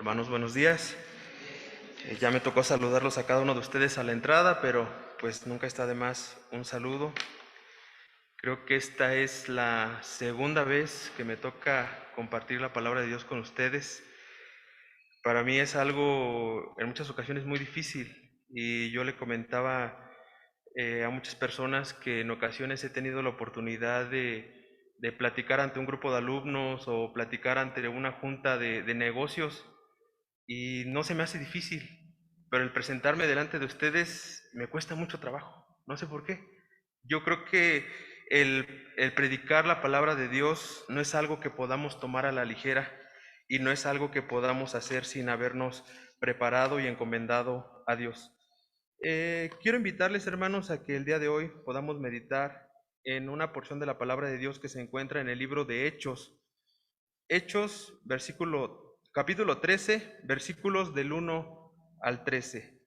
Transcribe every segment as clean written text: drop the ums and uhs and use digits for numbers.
Hermanos, buenos días. Ya me tocó saludarlos a cada uno de ustedes a la entrada, pero pues nunca está de más un saludo. Creo que esta es la segunda vez que me toca compartir la palabra de Dios con ustedes. Para mí es algo en muchas ocasiones muy difícil y yo le comentaba a muchas personas que en ocasiones he tenido la oportunidad de platicar ante un grupo de alumnos o platicar ante una junta de negocios y no se me hace difícil, pero el presentarme delante de ustedes me cuesta mucho trabajo, no sé por qué. Yo creo que el predicar la palabra de Dios no es algo que podamos tomar a la ligera y no es algo que podamos hacer sin habernos preparado y encomendado a Dios. Quiero invitarles, hermanos, a que el día de hoy podamos meditar en una porción de la palabra de Dios que se encuentra en el libro de Hechos. Hechos, capítulo 13, versículos del 1 al 13.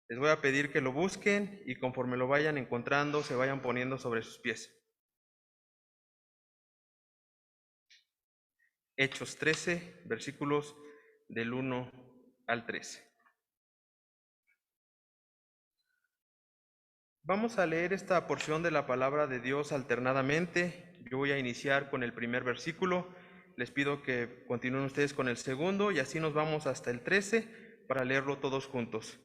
Les voy a pedir que lo busquen y conforme lo vayan encontrando, se vayan poniendo sobre sus pies. Hechos 13, versículos del 1 al 13. Vamos a leer esta porción de la palabra de Dios alternadamente. Yo voy a iniciar con el primer versículo. Les pido que continúen ustedes con el segundo y así nos vamos hasta el 13 para leerlo todos juntos.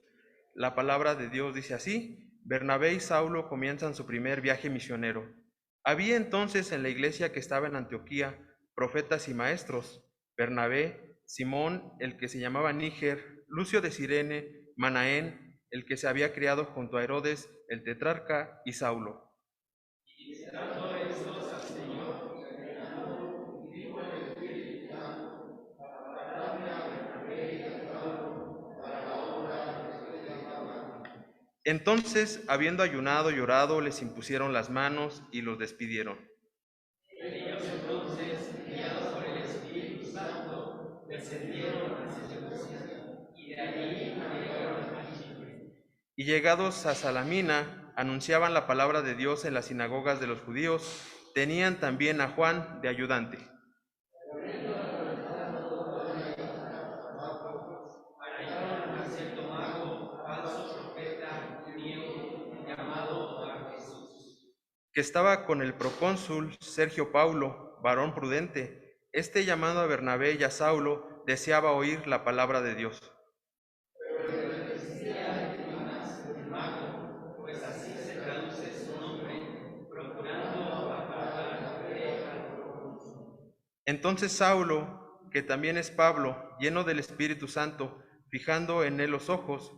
La palabra de Dios dice así: Bernabé y Saulo comienzan su primer viaje misionero. Había entonces en la iglesia que estaba en Antioquía profetas y maestros: Bernabé, Simón, el que se llamaba Níger, Lucio de Cirene, Manaén, el que se había criado junto a Herodes el tetrarca, y Saulo. Entonces, habiendo ayunado y orado, les impusieron las manos y los despidieron. Y llegados a Salamina, anunciaban la palabra de Dios en las sinagogas de los judíos. Tenían también a Juan de ayudante. Que estaba con el procónsul Sergio Paulo, varón prudente. Este, llamando a Bernabé y a Saulo, deseaba oír la palabra de Dios. Entonces Saulo, que también es Pablo, lleno del Espíritu Santo, fijando en él los ojos,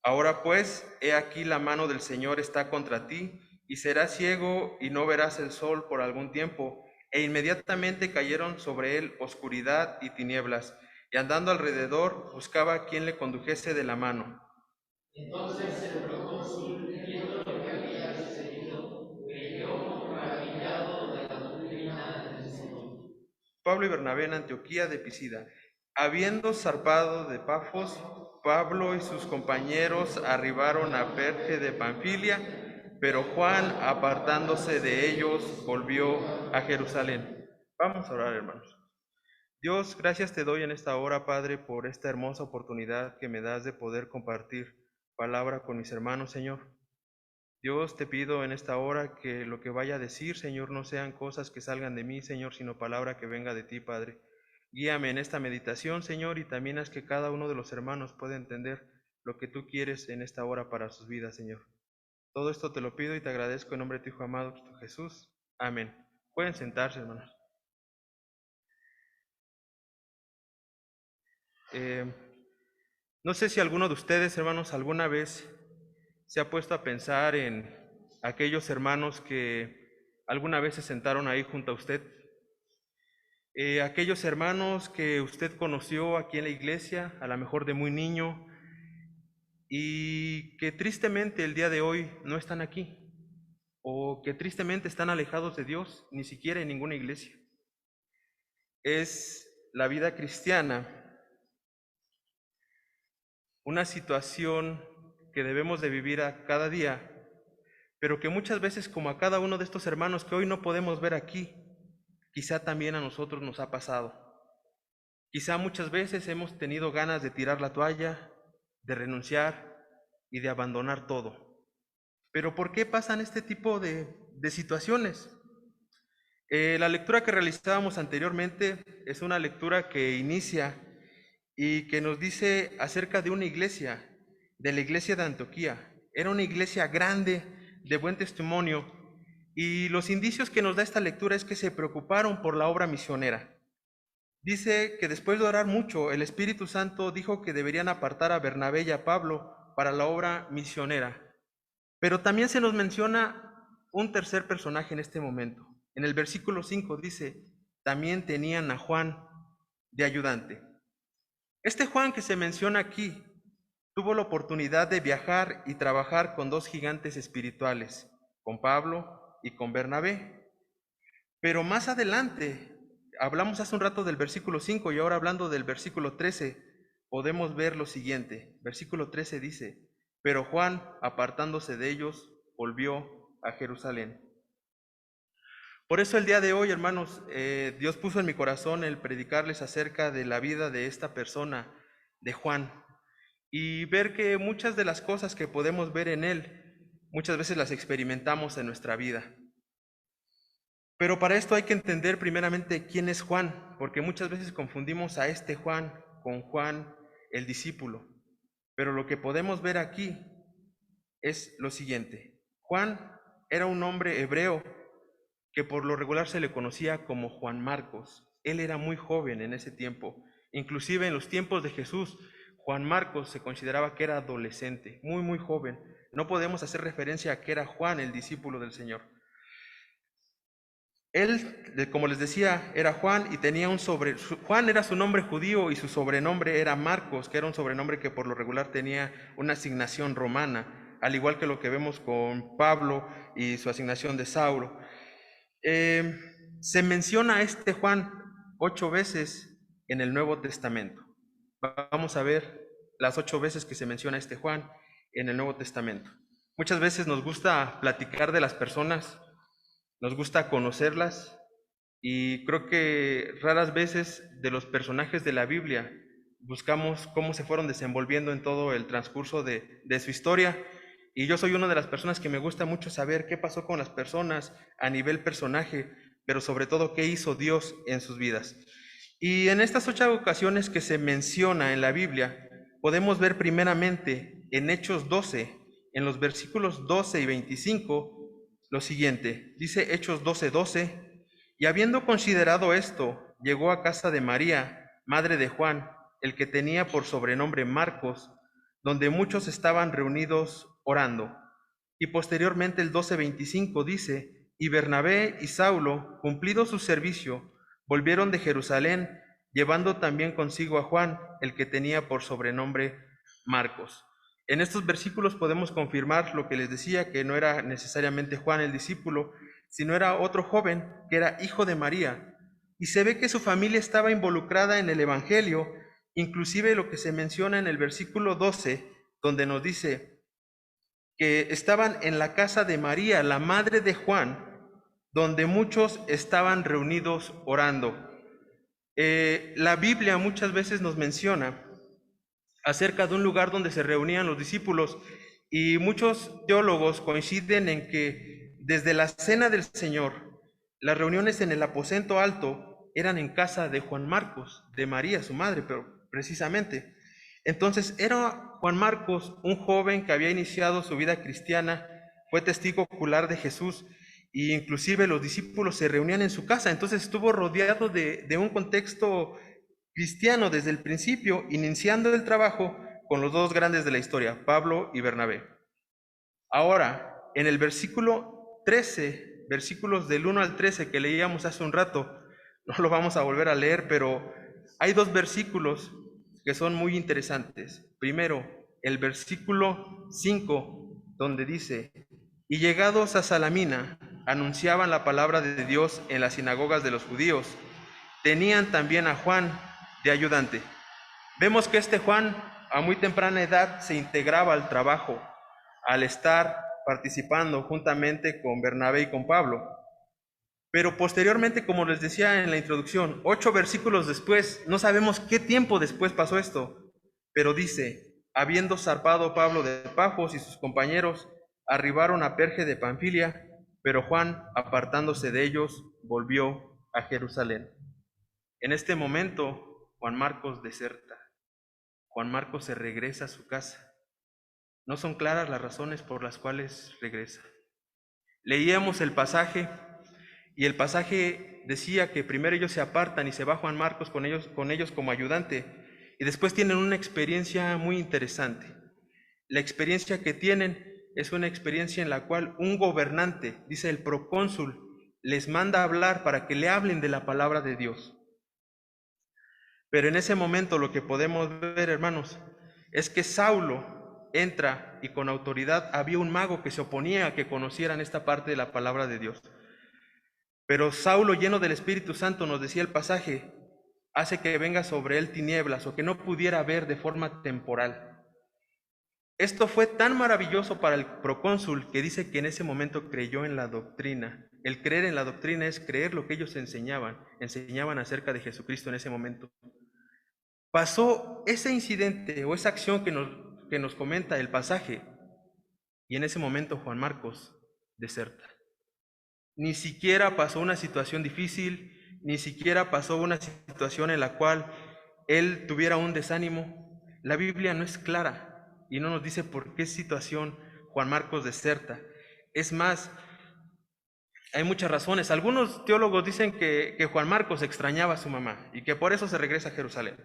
ahora pues, he aquí la mano del Señor está contra ti, y serás ciego y no verás el sol por algún tiempo. E inmediatamente cayeron sobre él oscuridad y tinieblas, y andando alrededor buscaba a quien le condujese de la mano. Pablo y Bernabé en Antioquía de Pisida. Habiendo zarpado de Pafos, Pablo y sus compañeros arribaron a Perge de Panfilia, pero Juan, apartándose de ellos, volvió a Jerusalén. Vamos a orar, hermanos. Dios, gracias te doy en esta hora, Padre, por esta hermosa oportunidad que me das de poder compartir palabra con mis hermanos, Señor. Dios, te pido en esta hora que lo que vaya a decir, Señor, no sean cosas que salgan de mí, Señor, sino palabra que venga de ti, Padre. Guíame en esta meditación, Señor, y también haz que cada uno de los hermanos pueda entender lo que tú quieres en esta hora para sus vidas, Señor. Todo esto te lo pido y te agradezco en nombre de tu Hijo amado, Cristo Jesús. Amén. Pueden sentarse, hermanos. Eh, no sé si alguno de ustedes, hermanos, alguna vez se ha puesto a pensar en aquellos hermanos que alguna vez se sentaron ahí junto a usted. Aquellos hermanos que usted conoció aquí en la iglesia, a lo mejor de muy niño, y que tristemente el día de hoy no están aquí, o que tristemente están alejados de Dios, ni siquiera en ninguna iglesia. Es la vida cristiana una situación que debemos de vivir a cada día, pero que muchas veces, como a cada uno de estos hermanos que hoy no podemos ver aquí, quizá también a nosotros nos ha pasado. Quizá muchas veces hemos tenido ganas de tirar la toalla, de renunciar y de abandonar todo. Pero ¿por qué pasan este tipo de situaciones? La lectura que realizábamos anteriormente es una lectura que inicia y que nos dice acerca de una iglesia, de la iglesia de Antioquía. Era una iglesia grande, de buen testimonio, y los indicios que nos da esta lectura es que se preocuparon por la obra misionera. Dice que después de orar mucho, el Espíritu Santo dijo que deberían apartar a Bernabé y a Pablo para la obra misionera. Pero también se nos menciona un tercer personaje en este momento. En el versículo 5 dice, también tenían a Juan de ayudante. Este Juan que se menciona aquí tuvo la oportunidad de viajar y trabajar con dos gigantes espirituales, con Pablo y con Bernabé. Pero más adelante, hablamos hace un rato del versículo 5 y ahora hablando del versículo 13, podemos ver lo siguiente. Versículo 13 dice, pero Juan, apartándose de ellos, volvió a Jerusalén. Por eso el día de hoy, hermanos, Dios puso en mi corazón el predicarles acerca de la vida de esta persona, de Juan, y ver que muchas de las cosas que podemos ver en él, muchas veces las experimentamos en nuestra vida. Pero para esto hay que entender primeramente quién es Juan, porque muchas veces confundimos a este Juan con Juan el discípulo. Pero lo que podemos ver aquí es lo siguiente. Juan era un hombre hebreo que por lo regular se le conocía como Juan Marcos. Él era muy joven en ese tiempo. Inclusive en los tiempos de Jesús, Juan Marcos se consideraba que era adolescente, muy joven. No podemos hacer referencia a que era Juan el discípulo del Señor. Él, como les decía, era Juan y tenía Juan era su nombre judío y su sobrenombre era Marcos, que era un sobrenombre que por lo regular tenía una asignación romana, al igual que lo que vemos con Pablo y su asignación de Saulo. Se menciona a este Juan 8 veces en el Nuevo Testamento. Vamos a ver las 8 veces que se menciona a este Juan en el Nuevo Testamento. Muchas veces nos gusta platicar de las personas, nos gusta conocerlas, y creo que raras veces de los personajes de la Biblia buscamos cómo se fueron desenvolviendo en todo el transcurso de su historia. Y yo soy una de las personas que me gusta mucho saber qué pasó con las personas a nivel personaje, pero sobre todo qué hizo Dios en sus vidas. Y en estas 8 ocasiones que se menciona en la Biblia, podemos ver primeramente en Hechos 12, en los versículos 12 y 25, lo siguiente. Dice Hechos 12:12, y habiendo considerado esto, llegó a casa de María, madre de Juan, el que tenía por sobrenombre Marcos, donde muchos estaban reunidos orando. Y posteriormente el 12:25 dice, y Bernabé y Saulo, cumplido su servicio, volvieron de Jerusalén, llevando también consigo a Juan, el que tenía por sobrenombre Marcos. En estos versículos podemos confirmar lo que les decía, que no era necesariamente Juan el discípulo, sino era otro joven que era hijo de María. Y se ve que su familia estaba involucrada en el Evangelio, inclusive lo que se menciona en el versículo 12, donde nos dice que estaban en la casa de María, la madre de Juan, donde muchos estaban reunidos orando. La Biblia muchas veces nos menciona acerca de un lugar donde se reunían los discípulos, y muchos teólogos coinciden en que desde la cena del Señor, las reuniones en el aposento alto eran en casa de Juan Marcos, de María, su madre, pero precisamente. Entonces era Juan Marcos un joven que había iniciado su vida cristiana, fue testigo ocular de Jesús, e inclusive los discípulos se reunían en su casa. Entonces estuvo rodeado de un contexto cristiano desde el principio, iniciando el trabajo con los dos grandes de la historia, Pablo y Bernabé. Ahora, en el versículo 13, versículos del 1 al 13 que leíamos hace un rato, no lo vamos a volver a leer, pero hay 2 versículos que son muy interesantes. Primero, el versículo 5, donde dice, y llegados a Salamina, anunciaban la palabra de Dios en las sinagogas de los judíos. Tenían también a Juan de ayudante. Vemos que este Juan a muy temprana edad se integraba al trabajo, al estar participando juntamente con Bernabé y con Pablo. Pero posteriormente, como les decía en la introducción, 8 versículos después, no sabemos qué tiempo después pasó esto, pero dice, habiendo zarpado Pablo de Pafos y sus compañeros, arribaron a Perge de Panfilia, pero Juan, apartándose de ellos, volvió a Jerusalén. En este momento, Juan Marcos deserta. Juan Marcos se regresa a su casa. No son claras las razones por las cuales regresa. Leíamos el pasaje y el pasaje decía que primero ellos se apartan y se va Juan Marcos con ellos como ayudante y después tienen una experiencia muy interesante. La experiencia que tienen es una experiencia en la cual un gobernante, dice el procónsul, les manda a hablar para que le hablen de la palabra de Dios. Pero en ese momento lo que podemos ver, hermanos, es que Saulo entra y con autoridad había un mago que se oponía a que conocieran esta parte de la palabra de Dios. Pero Saulo, lleno del Espíritu Santo, nos decía el pasaje, hace que venga sobre él tinieblas o que no pudiera ver de forma temporal. Esto fue tan maravilloso para el procónsul que dice que en ese momento creyó en la doctrina. El creer en la doctrina es creer lo que ellos enseñaban acerca de Jesucristo en ese momento. Pasó ese incidente o esa acción que nos comenta el pasaje y en ese momento Juan Marcos deserta. Ni siquiera pasó una situación difícil, ni siquiera pasó una situación en la cual él tuviera un desánimo. La Biblia no es clara y no nos dice por qué situación Juan Marcos deserta. Es más, hay muchas razones. Algunos teólogos dicen que Juan Marcos extrañaba a su mamá y que por eso se regresa a Jerusalén.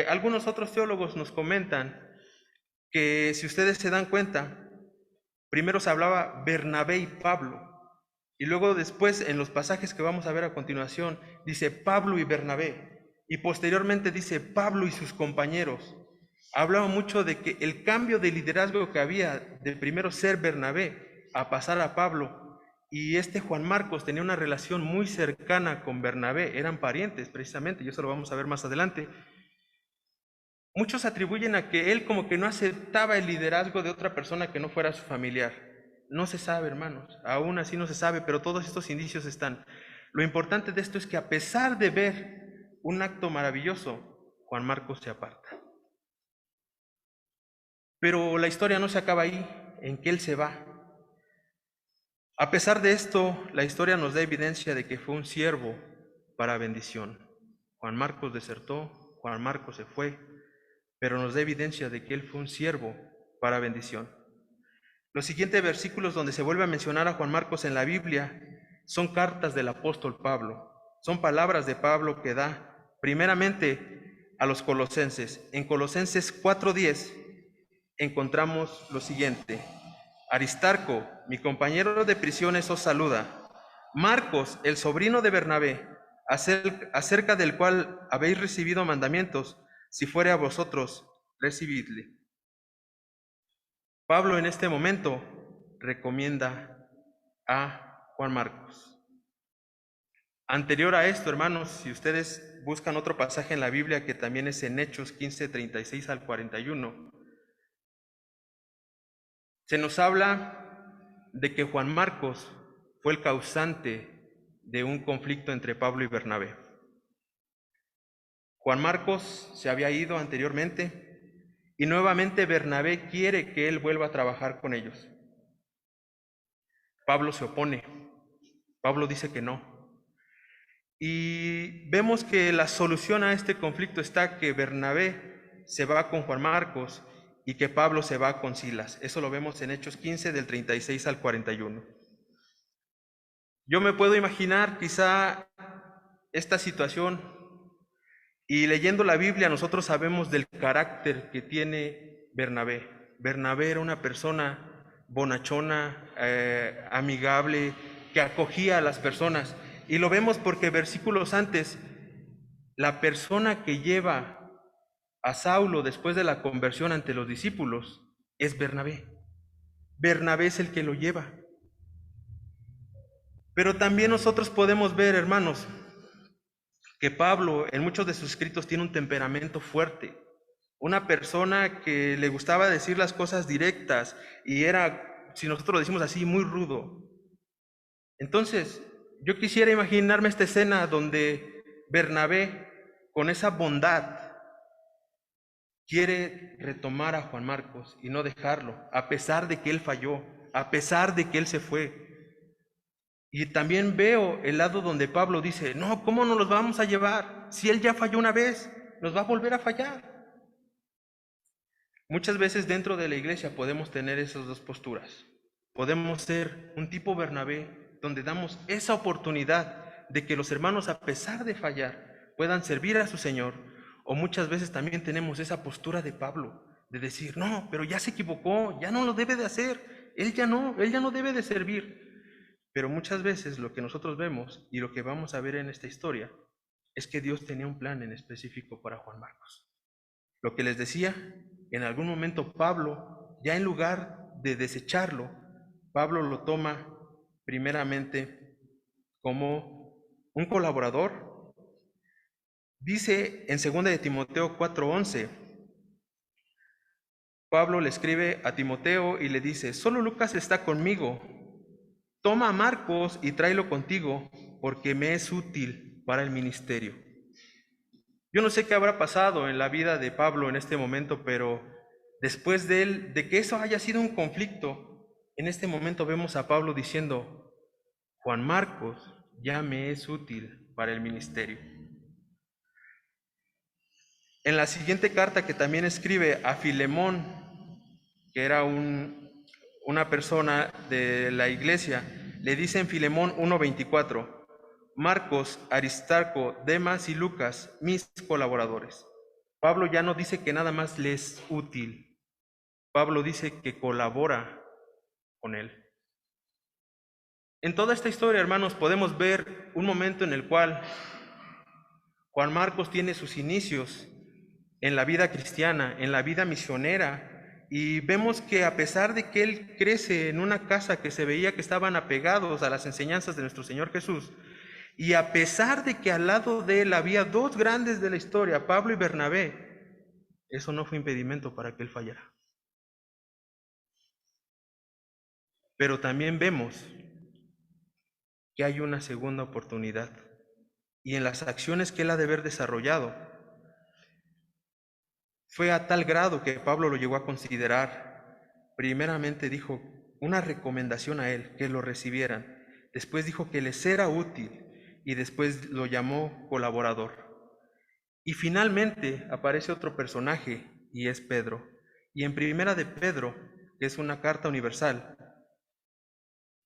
Algunos otros teólogos nos comentan que si ustedes se dan cuenta, primero se hablaba Bernabé y Pablo, y luego después en los pasajes que vamos a ver a continuación, dice Pablo y Bernabé, y posteriormente dice Pablo y sus compañeros. Hablaba mucho de que el cambio de liderazgo que había de primero ser Bernabé a pasar a Pablo, y este Juan Marcos tenía una relación muy cercana con Bernabé, eran parientes precisamente, y eso lo vamos a ver más adelante. Muchos atribuyen a que él como que no aceptaba el liderazgo de otra persona que no fuera su familiar. No se sabe, hermanos, aún así no se sabe, pero todos estos indicios están. Lo importante de esto es que a pesar de ver un acto maravilloso, Juan Marcos se aparta. Pero la historia no se acaba ahí, en que él se va. A pesar de esto, la historia nos da evidencia de que fue un siervo para bendición. Juan Marcos desertó, Juan Marcos se fue, pero nos da evidencia de que él fue un siervo para bendición. Los siguientes versículos donde se vuelve a mencionar a Juan Marcos en la Biblia son cartas del apóstol Pablo, son palabras de Pablo que da primeramente a los colosenses. En Colosenses 4:10 encontramos lo siguiente: Aristarco, mi compañero de prisiones, os saluda. Marcos, el sobrino de Bernabé, acerca del cual habéis recibido mandamientos, si fuere a vosotros, recibidle. Pablo en este momento recomienda a Juan Marcos. Anterior a esto, hermanos, si ustedes buscan otro pasaje en la Biblia que también es en Hechos 15:36 al 41, se nos habla de que Juan Marcos fue el causante de un conflicto entre Pablo y Bernabé. Juan Marcos se había ido anteriormente y nuevamente Bernabé quiere que él vuelva a trabajar con ellos. Pablo se opone. Pablo dice que no. Y vemos que la solución a este conflicto está que Bernabé se va con Juan Marcos y que Pablo se va con Silas. Eso lo vemos en Hechos 15 del 36 al 41. Yo me puedo imaginar quizá esta situación y leyendo la Biblia nosotros sabemos del carácter que tiene Bernabé. Bernabé era una persona bonachona, amigable, que acogía a las personas. Y lo vemos porque versículos antes, la persona que lleva a Saulo después de la conversión ante los discípulos es Bernabé. Bernabé es el que lo lleva. Pero también nosotros podemos ver, hermanos, que Pablo en muchos de sus escritos tiene un temperamento fuerte. una persona que le gustaba decir las cosas directas y era, si nosotros lo decimos así, muy rudo. Entonces, yo quisiera imaginarme esta escena donde Bernabé, con esa bondad, quiere retomar a Juan Marcos y no dejarlo, a pesar de que él falló, a pesar de que él se fue. Y también veo el lado donde Pablo dice, no, ¿cómo nos los vamos a llevar? Si él ya falló una vez, nos va a volver a fallar. Muchas veces dentro de la iglesia podemos tener esas dos posturas. Podemos ser un tipo Bernabé, donde damos esa oportunidad de que los hermanos, a pesar de fallar, puedan servir a su Señor. O muchas veces también tenemos esa postura de Pablo, de decir, no, pero ya se equivocó, ya no lo debe de hacer, él ya no debe de servir. Pero muchas veces lo que nosotros vemos y lo que vamos a ver en esta historia es que Dios tenía un plan en específico para Juan Marcos. Lo que les decía, en algún momento Pablo, ya en lugar de desecharlo, Pablo lo toma primeramente como un colaborador. Dice en 2 de Timoteo 4:11, Pablo le escribe a Timoteo y le dice, solo Lucas está conmigo, toma a Marcos y tráelo contigo, porque me es útil para el ministerio. Yo no sé qué habrá pasado en la vida de Pablo en este momento, pero después de que eso haya sido un conflicto, en este momento vemos a Pablo diciendo, Juan Marcos ya me es útil para el ministerio. En la siguiente carta que también escribe a Filemón, que era una persona de la iglesia, le dice en Filemón 1:24, Marcos, Aristarco, Demas y Lucas, mis colaboradores. Pablo ya no dice que nada más le es útil, Pablo dice que colabora con él. En toda esta historia, hermanos, podemos ver un momento en el cual Juan Marcos tiene sus inicios en la vida cristiana, en la vida misionera, y vemos que a pesar de que él crece en una casa que se veía que estaban apegados a las enseñanzas de nuestro Señor Jesús, y a pesar de que al lado de él había dos grandes de la historia, Pablo y Bernabé, eso no fue impedimento para que él fallara. Pero también vemos que hay una segunda oportunidad, y en las acciones que él ha de haber desarrollado, fue a tal grado que Pablo lo llegó a considerar. Primeramente dijo una recomendación a él, que lo recibieran. Después dijo que les era útil y después lo llamó colaborador. Y finalmente aparece otro personaje y es Pedro. Y en Primera de Pedro, que es una carta universal,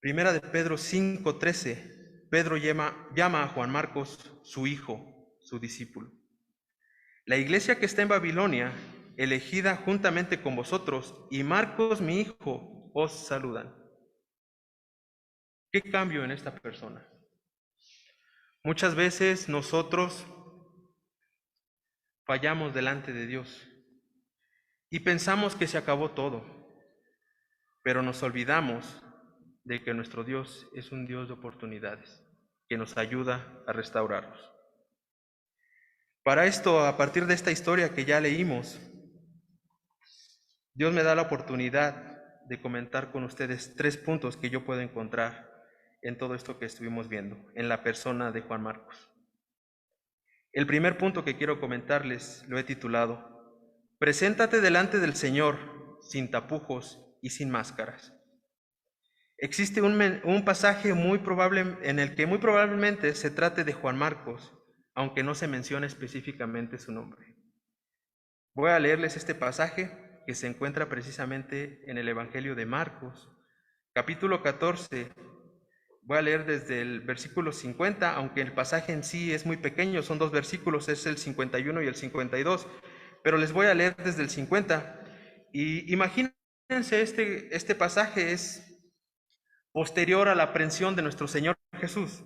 Primera de Pedro 5:13, Pedro llama a Juan Marcos su hijo, su discípulo. La iglesia que está en Babilonia, elegida juntamente con vosotros, y Marcos, mi hijo, os saludan. ¿Qué cambio en esta persona? Muchas veces nosotros fallamos delante de Dios y pensamos que se acabó todo, pero nos olvidamos de que nuestro Dios es un Dios de oportunidades, que nos ayuda a restaurarnos. Para esto, a partir de esta historia que ya leímos, Dios me da la oportunidad de comentar con ustedes 3 puntos que yo puedo encontrar en todo esto que estuvimos viendo, en la persona de Juan Marcos. El primer punto que quiero comentarles lo he titulado, Preséntate delante del Señor sin tapujos y sin máscaras. Existe un pasaje muy probable en el que muy probablemente se trate de Juan Marcos, aunque no se mencione específicamente su nombre. Voy a leerles este pasaje que se encuentra precisamente en el Evangelio de Marcos, capítulo 14. Voy a leer desde el versículo 50, aunque el pasaje en sí es muy pequeño, son 2 versículos, es el 51 y el 52, pero les voy a leer desde el 50. Y imagínense, este pasaje es posterior a la aprehensión de nuestro Señor Jesús.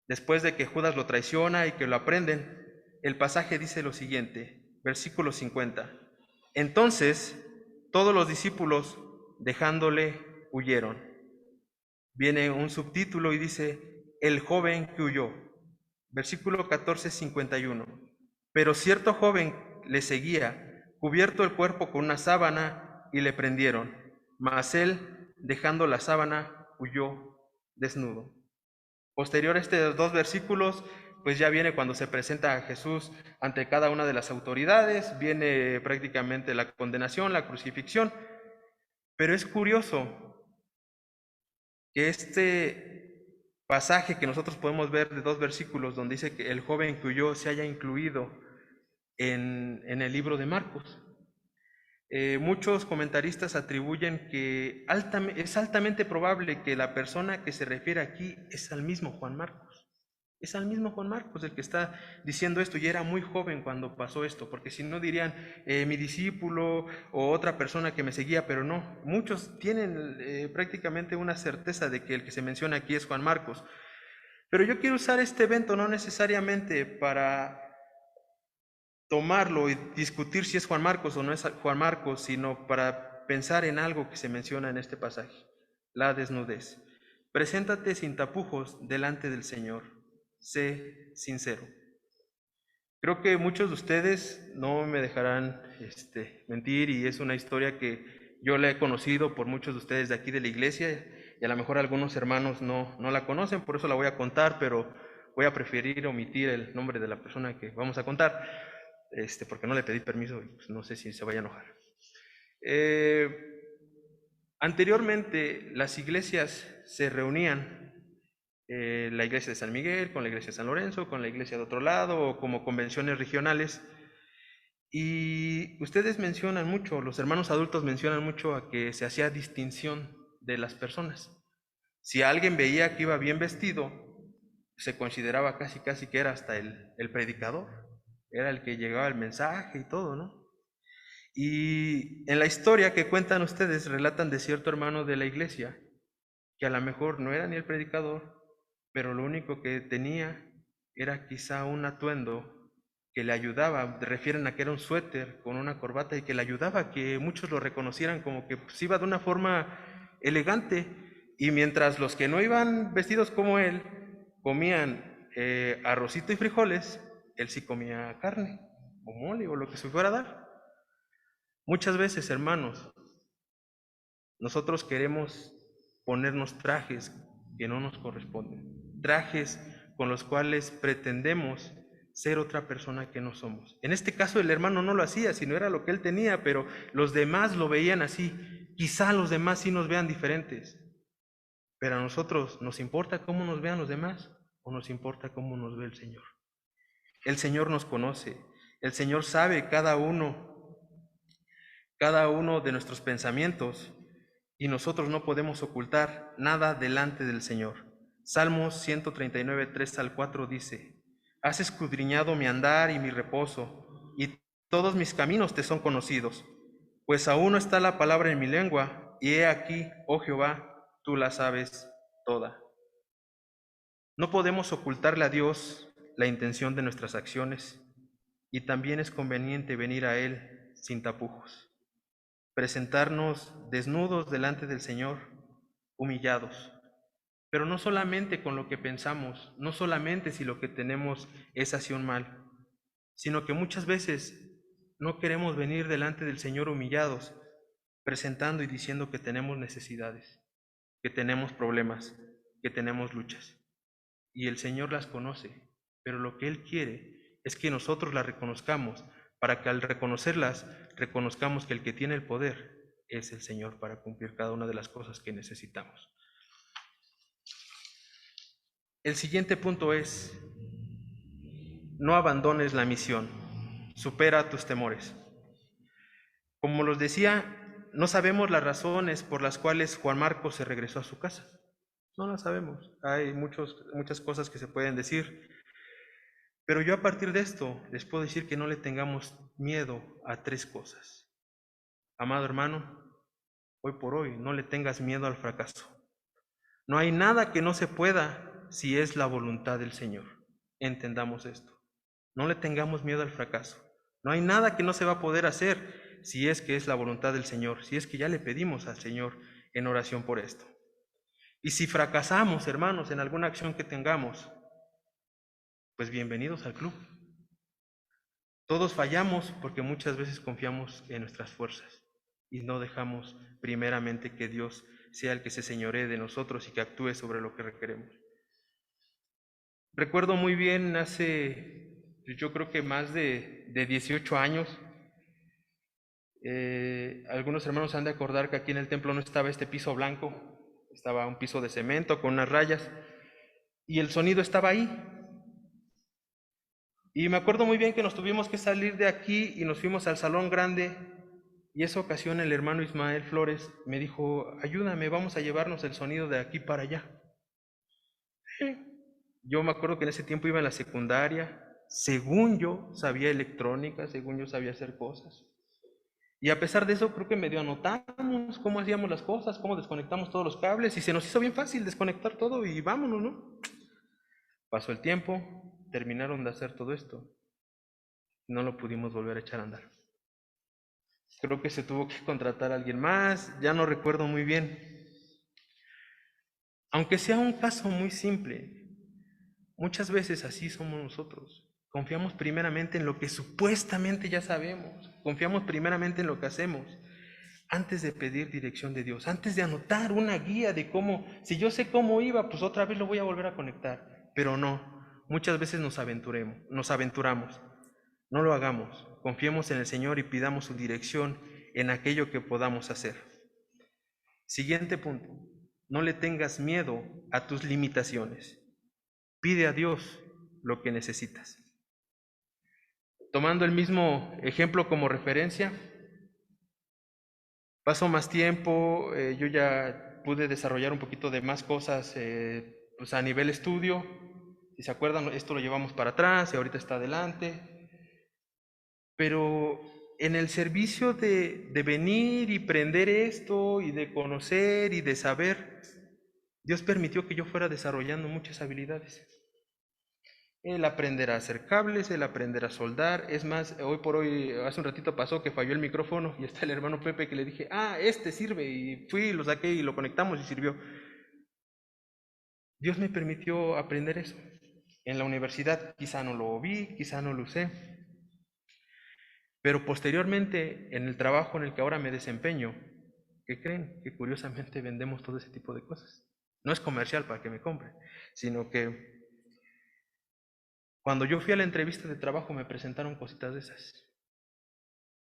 Después de que Judas lo traiciona y que lo aprenden, el pasaje dice lo siguiente, versículo 50. Entonces, todos los discípulos, dejándole, huyeron. Viene un subtítulo y dice, el joven que huyó. Versículo 14, 51. Pero cierto joven le seguía, cubierto el cuerpo con una sábana, y le prendieron. Mas él, dejando la sábana, huyó desnudo. Posterior a estos dos versículos, pues ya viene cuando se presenta a Jesús ante cada una de las autoridades, viene prácticamente la condenación, la crucifixión. Pero es curioso que este pasaje que nosotros podemos ver de dos versículos, donde dice que el joven que huyó se haya incluido en el libro de Marcos. Muchos comentaristas atribuyen que es altamente probable que la persona que se refiere aquí es al mismo Juan Marcos. Es al mismo Juan Marcos el que está diciendo esto, y era muy joven cuando pasó esto, porque si no dirían mi discípulo o otra persona que me seguía, pero no. Muchos tienen prácticamente una certeza de que el que se menciona aquí es Juan Marcos. Pero yo quiero usar este evento no necesariamente para tomarlo y discutir si es Juan Marcos o no es Juan Marcos, sino para pensar en algo que se menciona en este pasaje, la desnudez. Preséntate sin tapujos delante del Señor, sé sincero. Creo que muchos de ustedes no me dejarán mentir, y es una historia que yo la he conocido por muchos de ustedes de aquí de la iglesia, y a lo mejor algunos hermanos no la conocen, por eso la voy a contar, pero voy a preferir omitir el nombre de la persona que vamos a contar, porque no le pedí permiso y pues no sé si se vaya a enojar. Anteriormente las iglesias se reunían, la iglesia de San Miguel con la iglesia de San Lorenzo, con la iglesia de otro lado, o como convenciones regionales, y ustedes mencionan mucho, los hermanos adultos mencionan mucho a que se hacía distinción de las personas. Si alguien veía que iba bien vestido, se consideraba casi que era hasta el predicador, era el que llegaba el mensaje y todo, ¿no? Y en la historia que cuentan ustedes, relatan de cierto hermano de la iglesia, que a lo mejor no era ni el predicador, pero lo único que tenía era quizá un atuendo que le ayudaba, refieren a que era un suéter con una corbata, y que le ayudaba a que muchos lo reconocieran como que pues, iba de una forma elegante, y mientras los que no iban vestidos como él comían arrocito y frijoles, él sí comía carne o mole o lo que se fuera a dar. Muchas veces, hermanos, nosotros queremos ponernos trajes que no nos corresponden, trajes con los cuales pretendemos ser otra persona que no somos. En este caso el hermano no lo hacía, sino era lo que él tenía, pero los demás lo veían así. Quizá los demás sí nos vean diferentes, pero a nosotros, ¿nos importa cómo nos vean los demás o nos importa cómo nos ve el Señor? El Señor nos conoce, el Señor sabe cada uno de nuestros pensamientos, y nosotros no podemos ocultar nada delante del Señor. Salmos 139, 3 al 4 dice: Has escudriñado mi andar y mi reposo, y todos mis caminos te son conocidos. Pues aún no está la palabra en mi lengua, y he aquí, oh Jehová, tú la sabes toda. No podemos ocultarle a Dios la intención de nuestras acciones, y también es conveniente venir a Él sin tapujos, presentarnos desnudos delante del Señor, humillados, pero no solamente con lo que pensamos, no solamente si lo que tenemos es hacia un mal, sino que muchas veces no queremos venir delante del Señor humillados, presentando y diciendo que tenemos necesidades, que tenemos problemas, que tenemos luchas. Y el Señor las conoce, pero lo que Él quiere es que nosotros las reconozcamos, para que al reconocerlas, reconozcamos que el que tiene el poder es el Señor para cumplir cada una de las cosas que necesitamos. El siguiente punto es: no abandones la misión, supera tus temores. Como los decía, no sabemos las razones por las cuales Juan Marcos se regresó a su casa. No las sabemos. Hay muchas cosas que se pueden decir. Pero yo a partir de esto les puedo decir que no le tengamos miedo a tres cosas. Amado hermano, hoy por hoy no le tengas miedo al fracaso. No hay nada que no se pueda si es la voluntad del Señor. Entendamos esto. No le tengamos miedo al fracaso. No hay nada que no se va a poder hacer si es que es la voluntad del Señor, si es que ya le pedimos al Señor en oración por esto. Y si fracasamos, hermanos, en alguna acción que tengamos, pues bienvenidos al club. Todos fallamos porque muchas veces confiamos en nuestras fuerzas y no dejamos primeramente que Dios sea el que se señoree de nosotros y que actúe sobre lo que requeremos. Recuerdo muy bien yo creo que más de 18 años, algunos hermanos han de acordar que aquí en el templo no estaba este piso blanco, estaba un piso de cemento con unas rayas y el sonido estaba ahí. Y me acuerdo muy bien que nos tuvimos que salir de aquí y nos fuimos al salón grande, y esa ocasión el hermano Ismael Flores me dijo: ayúdame, vamos a llevarnos el sonido de aquí para allá. Yo me acuerdo que en ese tiempo iba en la secundaria, según yo sabía electrónica, según yo sabía hacer cosas. Y a pesar de eso creo que medio anotamos cómo hacíamos las cosas, cómo desconectamos todos los cables, y se nos hizo bien fácil desconectar todo y vámonos, ¿no? Pasó el tiempo, terminaron de hacer todo esto, no lo pudimos volver a echar a andar. Creo que se tuvo que contratar a alguien más, ya no recuerdo muy bien. Aunque sea un caso muy simple, muchas veces así somos nosotros. Confiamos primeramente en lo que supuestamente ya sabemos, confiamos primeramente en lo que hacemos, antes de pedir dirección de Dios, antes de anotar una guía de cómo, si yo sé cómo iba, pues otra vez lo voy a volver a conectar. Pero no, muchas veces nos aventuramos. No lo hagamos, confiemos en el Señor y pidamos su dirección en aquello que podamos hacer. Siguiente punto, no le tengas miedo a tus limitaciones. Pide a Dios lo que necesitas. Tomando el mismo ejemplo como referencia, pasó más tiempo, yo ya pude desarrollar un poquito de más cosas pues a nivel estudio. Si se acuerdan, esto lo llevamos para atrás y ahorita está adelante. Pero en el servicio de venir y prender esto y de conocer y de saber, Dios permitió que yo fuera desarrollando muchas habilidades. El aprender a hacer cables, el aprender a soldar. Es más, hoy por hoy, hace un ratito pasó que falló el micrófono y está el hermano Pepe que le dije: este sirve, y fui, lo saqué y lo conectamos y sirvió. Dios me permitió aprender eso. En la universidad quizá no lo vi, quizá no lo usé, pero posteriormente en el trabajo en el que ahora me desempeño, ¿qué creen? Que curiosamente vendemos todo ese tipo de cosas. No es comercial para que me compren, sino que cuando yo fui a la entrevista de trabajo me presentaron cositas de esas.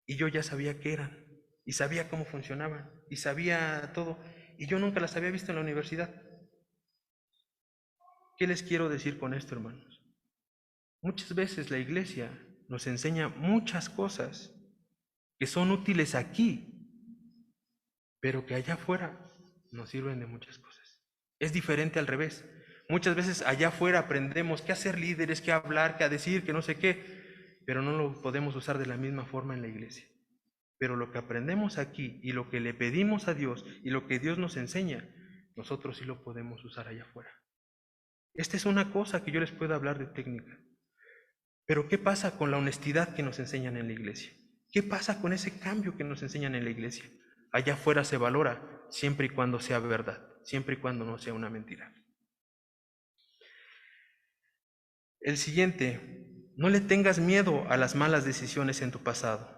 Y yo ya sabía qué eran, y sabía cómo funcionaban, y sabía todo, y yo nunca las había visto en la universidad. ¿Qué les quiero decir con esto, hermanos? Muchas veces la iglesia nos enseña muchas cosas que son útiles aquí, pero que allá afuera nos sirven de muchas cosas. Es diferente al revés. Muchas veces allá afuera aprendemos qué hacer líderes, qué hablar, qué decir, que no sé qué, pero no lo podemos usar de la misma forma en la iglesia. Pero lo que aprendemos aquí y lo que le pedimos a Dios y lo que Dios nos enseña, nosotros sí lo podemos usar allá afuera. Esta es una cosa que yo les puedo hablar de técnica. Pero ¿qué pasa con la honestidad que nos enseñan en la iglesia? ¿Qué pasa con ese cambio que nos enseñan en la iglesia? Allá afuera se valora siempre y cuando sea verdad, siempre y cuando no sea una mentira. El siguiente, no le tengas miedo a las malas decisiones en tu pasado.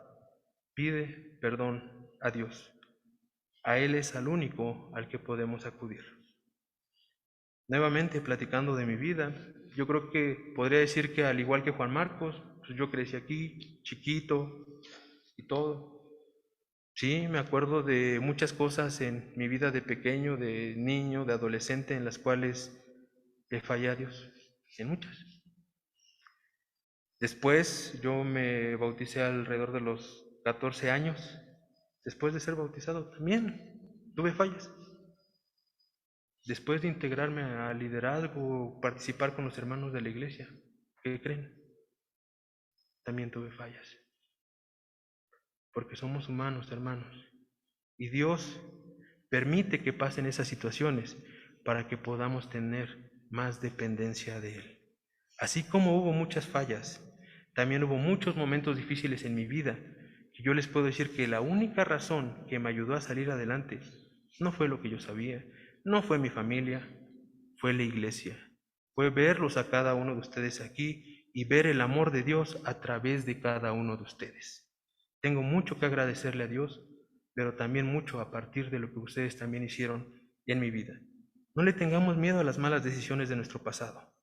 Pide perdón a Dios. A Él es al único al que podemos acudir. Nuevamente, platicando de mi vida, yo creo que podría decir que al igual que Juan Marcos, pues yo crecí aquí, chiquito y todo. Sí, me acuerdo de muchas cosas en mi vida de pequeño, de niño, de adolescente, en las cuales le fallé a Dios, en muchas. Después yo me bauticé alrededor de los 14 años. Después de ser bautizado también tuve fallas. Después de integrarme al liderazgo, participar con los hermanos de la iglesia, ¿qué creen? También tuve fallas. Porque somos humanos, hermanos. Y Dios permite que pasen esas situaciones para que podamos tener más dependencia de Él. Así como hubo muchas fallas, también hubo muchos momentos difíciles en mi vida, que yo les puedo decir que la única razón que me ayudó a salir adelante no fue lo que yo sabía, no fue mi familia, fue la iglesia, fue verlos a cada uno de ustedes aquí y ver el amor de Dios a través de cada uno de ustedes. Tengo mucho que agradecerle a Dios, pero también mucho a partir de lo que ustedes también hicieron en mi vida. No le tengamos miedo a las malas decisiones de nuestro pasado.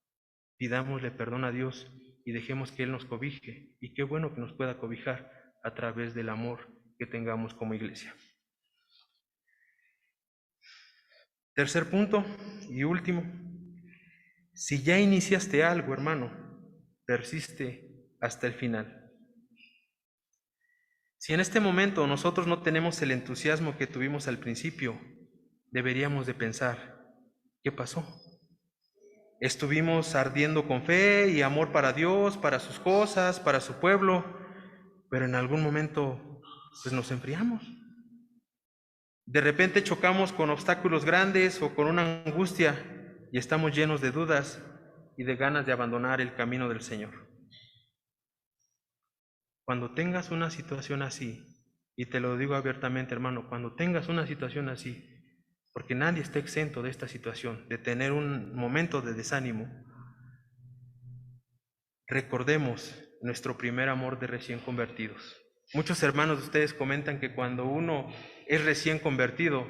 Pidámosle perdón a Dios y dejemos que Él nos cobije, y qué bueno que nos pueda cobijar a través del amor que tengamos como iglesia. Tercer punto y último, si ya iniciaste algo, hermano, persiste hasta el final. Si en este momento nosotros no tenemos el entusiasmo que tuvimos al principio, deberíamos de pensar, ¿qué pasó? Estuvimos ardiendo con fe y amor para Dios, para sus cosas, para su pueblo, pero en algún momento pues nos enfriamos. De repente chocamos con obstáculos grandes o con una angustia y estamos llenos de dudas y de ganas de abandonar el camino del Señor. Cuando tengas una situación así, y te lo digo abiertamente, hermano, cuando tengas una situación así, porque nadie está exento de esta situación, de tener un momento de desánimo, recordemos nuestro primer amor de recién convertidos. Muchos hermanos de ustedes comentan que cuando uno es recién convertido,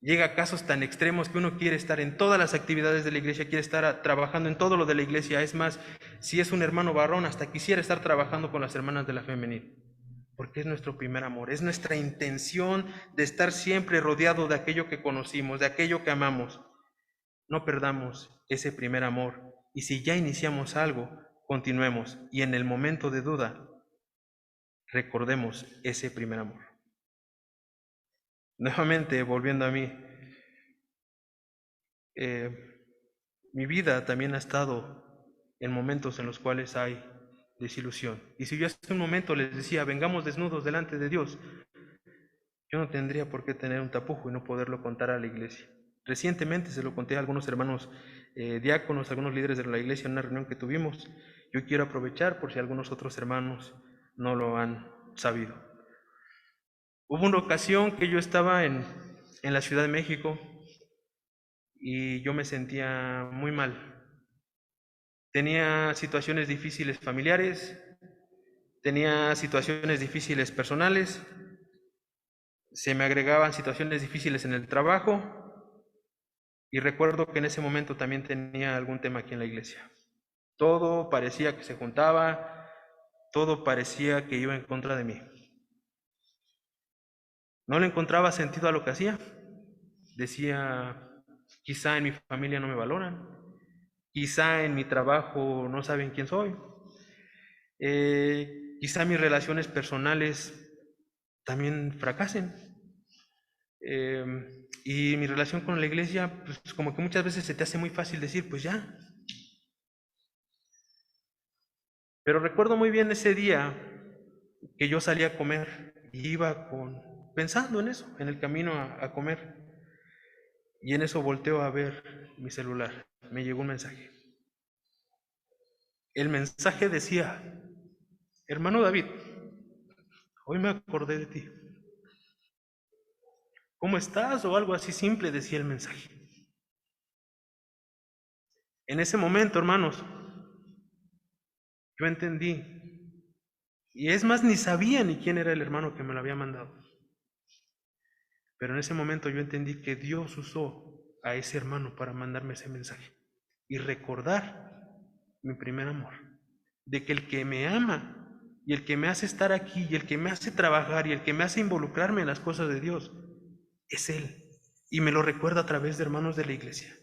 llega a casos tan extremos que uno quiere estar en todas las actividades de la iglesia, quiere estar trabajando en todo lo de la iglesia. Es más, si es un hermano varón, hasta quisiera estar trabajando con las hermanas de la femenil, porque es nuestro primer amor, es nuestra intención de estar siempre rodeado de aquello que conocimos, de aquello que amamos. No perdamos ese primer amor, y si ya iniciamos algo, continuemos, y en el momento de duda, recordemos ese primer amor. Nuevamente, volviendo a mí, mi vida también ha estado en momentos en los cuales hay desilusión. Y si yo hace un momento les decía, vengamos desnudos delante de Dios, yo no tendría por qué tener un tapujo y no poderlo contar a la iglesia. Recientemente se lo conté a algunos hermanos diáconos, algunos líderes de la iglesia en una reunión que tuvimos. Yo quiero aprovechar por si algunos otros hermanos no lo han sabido. Hubo una ocasión que yo estaba en la Ciudad de México y yo me sentía muy mal. Tenía situaciones difíciles familiares, tenía situaciones difíciles personales, se me agregaban situaciones difíciles en el trabajo y recuerdo que en ese momento también tenía algún tema aquí en la iglesia. Todo parecía que se juntaba, todo parecía que iba en contra de mí. No le encontraba sentido a lo que hacía. Decía, quizá en mi familia no me valoran, quizá en mi trabajo no saben quién soy, quizá mis relaciones personales también fracasen. Y mi relación con la iglesia, pues como que muchas veces se te hace muy fácil decir, pues ya. Pero recuerdo muy bien ese día que yo salí a comer y iba pensando en eso, en el camino a comer. Y en eso volteo a ver mi celular. Me llegó un mensaje. El mensaje decía, hermano David, hoy me acordé de ti. ¿Cómo estás? O algo así simple decía el mensaje. En ese momento, hermanos, yo entendí. Y es más, ni sabía ni quién era el hermano que me lo había mandado. Pero en ese momento yo entendí que Dios usó a ese hermano para mandarme ese mensaje. Y recordar mi primer amor. De que el que me ama y el que me hace estar aquí y el que me hace trabajar y el que me hace involucrarme en las cosas de Dios es Él. Y me lo recuerda a través de hermanos de la iglesia.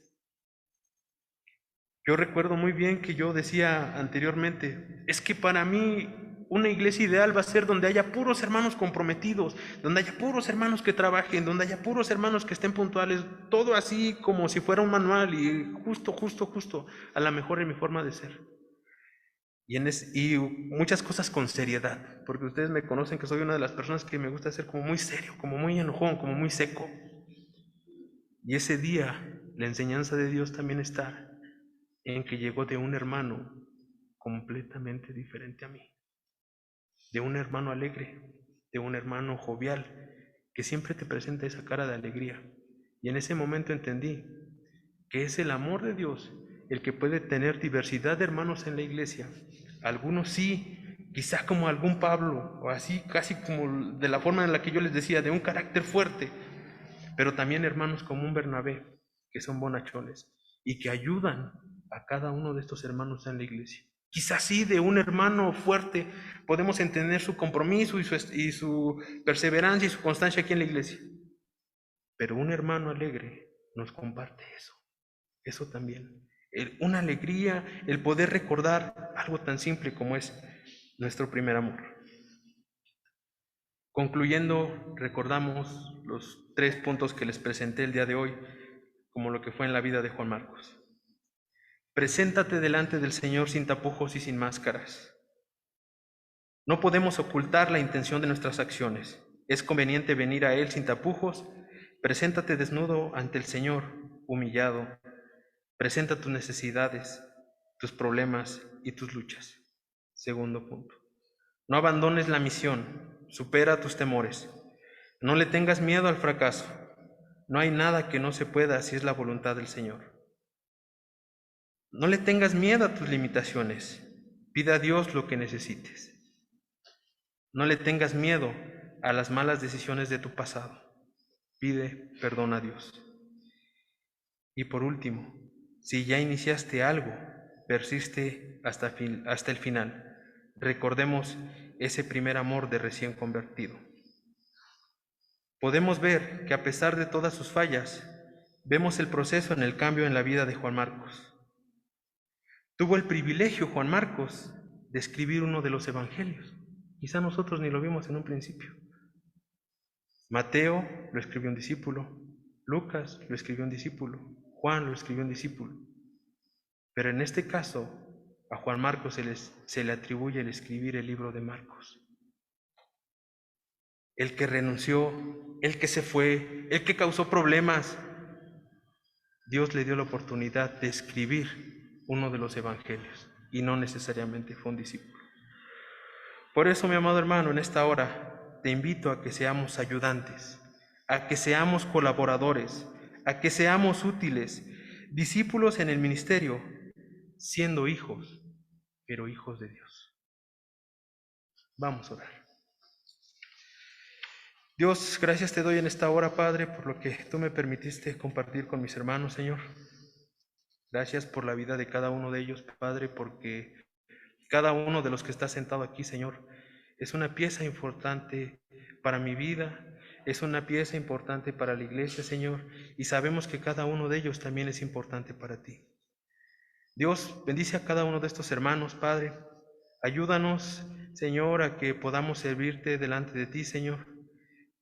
Yo recuerdo muy bien que yo decía anteriormente, es que para mí una iglesia ideal va a ser donde haya puros hermanos comprometidos, donde haya puros hermanos que trabajen, donde haya puros hermanos que estén puntuales, todo así como si fuera un manual y justo, a la mejor en mi forma de ser. Y muchas cosas con seriedad, porque ustedes me conocen que soy una de las personas que me gusta ser como muy serio, como muy enojón, como muy seco. Y ese día la enseñanza de Dios también está en que llegó de un hermano completamente diferente a mí, de un hermano alegre, de un hermano jovial, que siempre te presenta esa cara de alegría. Y en ese momento entendí que es el amor de Dios el que puede tener diversidad de hermanos en la iglesia. Algunos sí, quizás como algún Pablo, o así, casi como de la forma en la que yo les decía, de un carácter fuerte, pero también hermanos como un Bernabé, que son bonachones y que ayudan a cada uno de estos hermanos en la iglesia. Quizás sí, de un hermano fuerte podemos entender su compromiso y su perseverancia y su constancia aquí en la iglesia. Pero un hermano alegre nos comparte eso también. Una alegría, el poder recordar algo tan simple como es nuestro primer amor. Concluyendo, recordamos los 3 puntos que les presenté el día de hoy, como lo que fue en la vida de Juan Marcos. Preséntate delante del Señor sin tapujos y sin máscaras. No podemos ocultar la intención de nuestras acciones. Es conveniente venir a Él sin tapujos. Preséntate desnudo ante el Señor, humillado. Presenta tus necesidades, tus problemas y tus luchas. Segundo punto. No abandones la misión. Supera tus temores. No le tengas miedo al fracaso. No hay nada que no se pueda si es la voluntad del Señor. No le tengas miedo a tus limitaciones. Pide a Dios lo que necesites. No le tengas miedo a las malas decisiones de tu pasado. Pide perdón a Dios. Y por último, si ya iniciaste algo, persiste hasta el final. Recordemos ese primer amor de recién convertido. Podemos ver que a pesar de todas sus fallas, vemos el proceso en el cambio en la vida de Juan Marcos. Tuvo el privilegio Juan Marcos de escribir uno de los evangelios. Quizá nosotros ni lo vimos en un principio. Mateo lo escribió un discípulo, Lucas lo escribió un discípulo, Juan lo escribió un discípulo. Pero en este caso, a Juan Marcos se le atribuye el escribir el libro de Marcos. El que renunció, el que se fue, el que causó problemas, Dios le dio la oportunidad de escribir uno de los evangelios y no necesariamente fue un discípulo. Por eso, mi amado hermano, en esta hora te invito a que seamos ayudantes, a que seamos colaboradores, a que seamos útiles, discípulos en el ministerio, siendo hijos, pero hijos de Dios. Vamos a orar. Dios, gracias te doy en esta hora, Padre, por lo que tú me permitiste compartir con mis hermanos, Señor. Gracias por la vida de cada uno de ellos, Padre, porque cada uno de los que está sentado aquí, Señor, es una pieza importante para mi vida, es una pieza importante para la iglesia, Señor, y sabemos que cada uno de ellos también es importante para ti. Dios, bendice a cada uno de estos hermanos, Padre. Ayúdanos, Señor, a que podamos servirte delante de ti, Señor.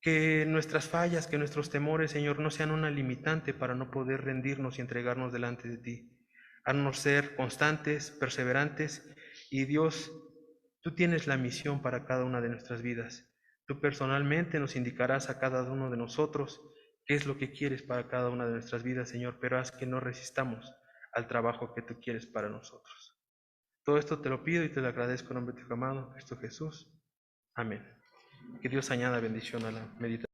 Que nuestras fallas, que nuestros temores, Señor, no sean una limitante para no poder rendirnos y entregarnos delante de ti. Haznos ser constantes, perseverantes, y Dios, tú tienes la misión para cada una de nuestras vidas. Tú personalmente nos indicarás a cada uno de nosotros qué es lo que quieres para cada una de nuestras vidas, Señor, pero haz que no resistamos al trabajo que tú quieres para nosotros. Todo esto te lo pido y te lo agradezco en nombre de tu amado Cristo Jesús. Amén. Que Dios añada bendición a la meditación.